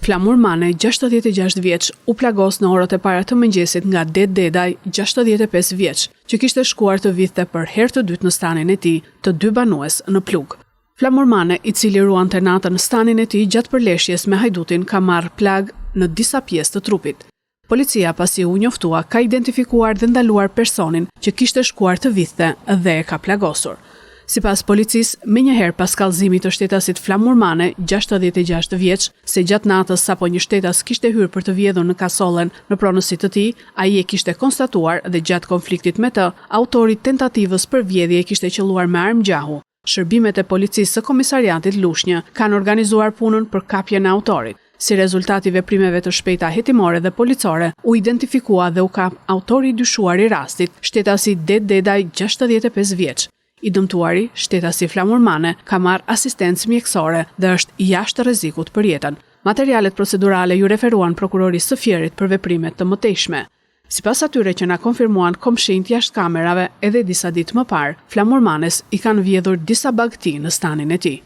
Flamur Mane, 66 vjeç, u plagos në orët e para të mëngjesit nga Det Dedaj, 65 vjeç, që kishte shkuar të vidhte për herë të dytë në stanin e tij, të dy banues në plug. Flamur Mane, i cili ruante natën në stanin e tij gjatë përleshjes me hajdutin, ka marrë plag në disa pjesë të trupit. Policia, pasi u njoftua, ka identifikuar dhe ndaluar personin që kishte shkuar të vidhte dhe e ka plagosur. Sipas policisë, menjëherë pas kallëzimit të shtetasit Flamur Mane, 66 vjeç, se gjatë natës sapo një shtetas kishte hyrë për të vjedhur në kasollen në pronësi të tij, ai e kishte konstatuar dhe gjatë konfliktit me të, autori tentativës për vjedhje kishte qelluar me armë gjahu. Shërbimet e policisë së komisariatit Lushnjë kanë organizuar punën për kapjen e autorit. Si rezultati i veprimeve të shpejta hetimore dhe policore, u identifikua dhe u kap autori i dyshuar i rastit, shtetasi Det Dedaj, 65 vjeç. I dëmtuari, shtetasi Flamur Mane, ka marrë asistencë mjekësore dhe është jashtë rrezikut për jetën. Materialet procedurale ju referuan prokurorisë së Fierit për veprimet të mëtejshme. Sipas atyre që na konfirmuan komshinjt jashtë kamerave edhe disa ditë më parë, Flamur Manes i kanë vjedhur disa bagti në stanin e tij.